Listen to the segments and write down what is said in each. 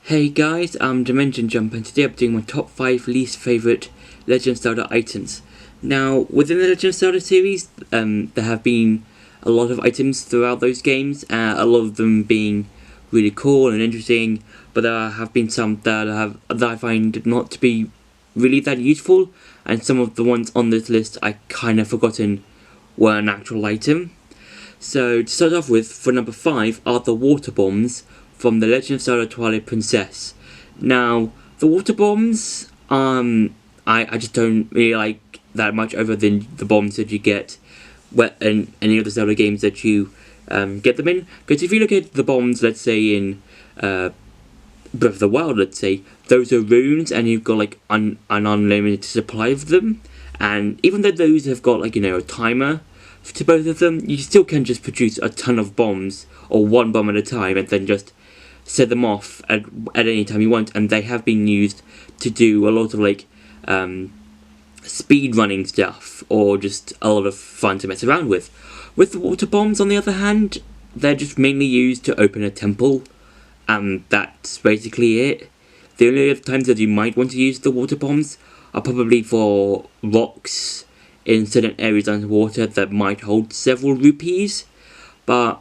Hey guys, I'm Dimension Jumper and today I'm doing my top 5 least favourite Legend of Zelda items. Now, within the Legend of Zelda series, there have been a lot of items throughout those games, a lot of them being really cool and interesting, but there have been some that I find not to be really that useful, and some of the ones on this list I kind of forgotten were an actual item. So, to start off with, for number 5 are the water bombs from the Legend of Zelda Twilight Princess. Now, the water bombs, I just don't really like that much over the bombs that you get in any of the Zelda games that you get them in. Because if you look at the bombs, let's say in Breath of the Wild, let's say, those are runes and you've got like an unlimited supply of them. And even though those have got like, a timer to both of them, you still can just produce a ton of bombs, or one bomb at a time, and then just set them off at any time you want. And they have been used to do a lot of like speed running stuff, or just a lot of fun to mess around with. With the water bombs, on the other hand, they're just mainly used to open a temple, and that's basically it. The only other times that you might want to use the water bombs are probably for rocks in certain areas underwater that might hold several rupees, but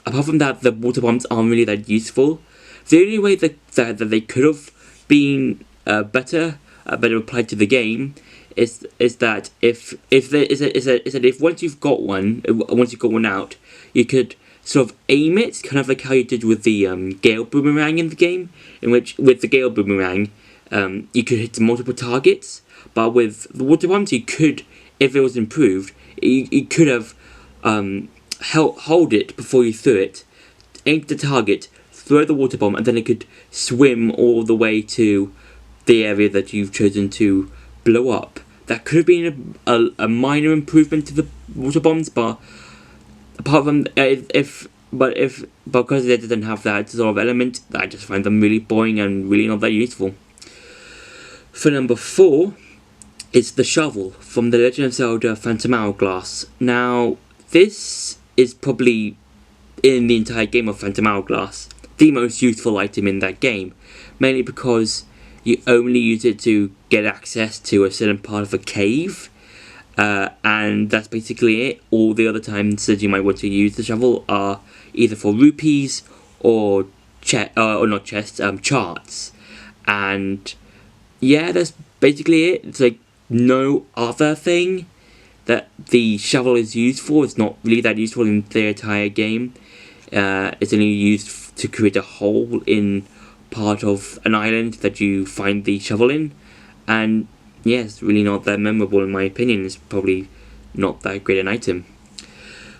apart from that, the water bombs aren't really that useful. The only way that they could have been better applied to the game is that if once you've got one out, you could sort of aim it, kind of like how you did with the Gale Boomerang in the game, in which with the Gale Boomerang you could hit multiple targets, but with the water bombs you could, if it was improved, you could have hold it before you threw it, aim the target, throw the water bomb, and then it could swim all the way to the area that you've chosen to blow up. That could have been a minor improvement to the water bombs, but apart from because they didn't have that sort of element, I just find them really boring and really not that useful. For number 4, it's the shovel from the Legend of Zelda Phantom Hourglass. Now, this is probably, in the entire game of Phantom Hourglass, the most useful item in that game, mainly because you only use it to get access to a certain part of a cave, and that's basically it. All the other times that you might want to use the shovel are either for rupees or charts, and yeah, that's basically it. It's like no other thing that the shovel is used for. It's not really that useful in the entire game. It's only used to create a hole in part of an island that you find the shovel in, and yeah, it's really not that memorable in my opinion. It's probably not that great an item.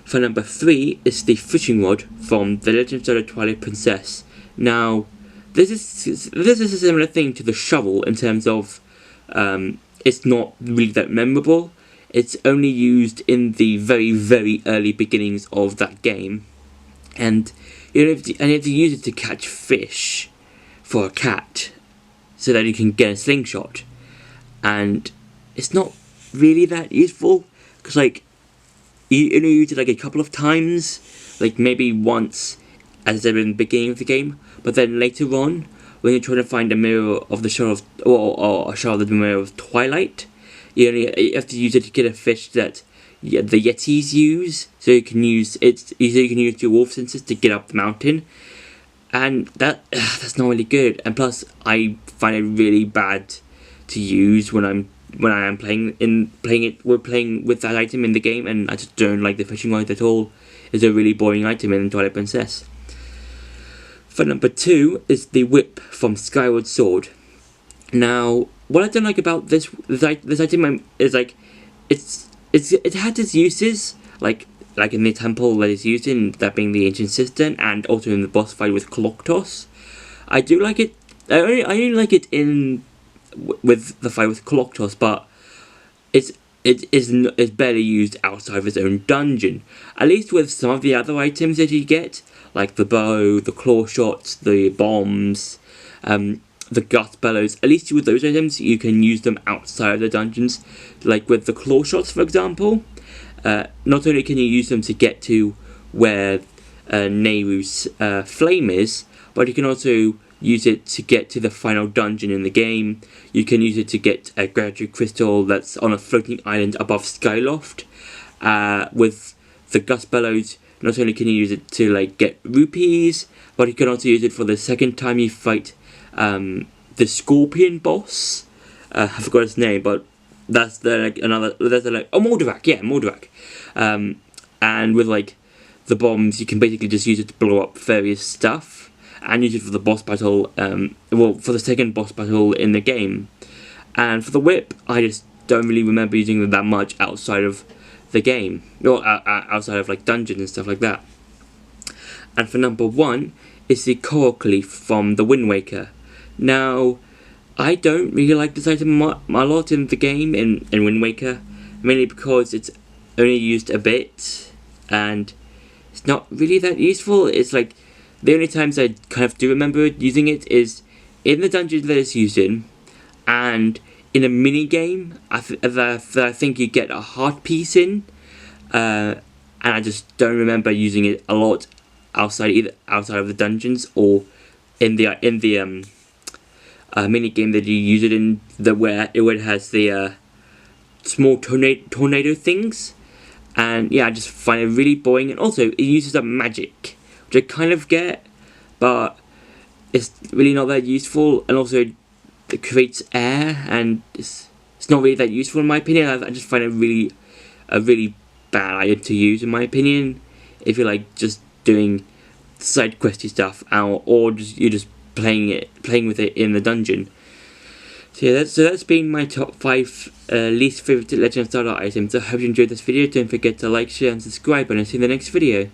For number 3 is the fishing rod from the Legend of Zelda Twilight Princess. Now, this is a similar thing to the shovel in terms of it's not really that memorable. It's only used in the very, very early beginnings of that game, and you have to use it to catch fish for a cat, so that you can get a slingshot. And it's not really that useful, because like you only use it like a couple of times, like maybe once, as I said in the beginning of the game. But then later on, when you're trying to find a mirror of the Shadow of, or a Shadow of the Mirror of Twilight, you have to use it to get a fish that the Yetis use, so you can use your wolf senses to get up the mountain, and that's not really good. And plus, I find it really bad to use when I am playing with that item in the game, and I just don't like the fishing rod at all. It's a really boring item in Twilight Princess. For number 2 is the whip from Skyward Sword. Now, what I don't like about this item is like it had its uses, like in the temple that it's used in, that being the ancient cistern, and also in the boss fight with Clock Toss. I do like it. I only like it with the fight with Clock Toss, but it's barely used outside of its own dungeon. At least with some of the other items that you get, like the bow, the claw shots, the bombs, the gust bellows. At least with those items, you can use them outside of the dungeons. Like with the claw shots, for example, not only can you use them to get to where Nehru's flame is, but you can also use it to get to the final dungeon in the game. You can use it to get a gratitude crystal that's on a floating island above Skyloft. With the gust bellows, not only can you use it to like get rupees, but you can also use it for the second time you fight the scorpion boss. I forgot his name, but that's Mordarak, yeah, Mordarak. And with like the bombs, you can basically just use it to blow up various stuff, and use it for the boss battle. For the second boss battle in the game. And for the whip, I just don't really remember using it that much outside of the game, or outside of like dungeons and stuff like that. And for number 1 is the Cork Leaf from the Wind Waker. Now, I don't really like this item a lot in the game, in Wind Waker, mainly because it's only used a bit, and it's not really that useful. It's like, the only times I kind of do remember using it is in the dungeons that it's used in, and in a mini game that I think you get a heart piece in, and I just don't remember using it a lot outside of the dungeons, or in the mini game that you use it in, where it has the small tornado things. And yeah, I just find it really boring. And also, it uses up magic, which I kind of get, but it's really not that useful. And also, it creates air, and it's not really that useful in my opinion. I just find it a really bad item to use in my opinion, if you're like just doing side questy stuff, or you're just playing with it in the dungeon. So yeah, that's been my top 5 least favourite Legend of Zelda items. I hope you enjoyed this video. Don't forget to like, share and subscribe, and I'll see you in the next video.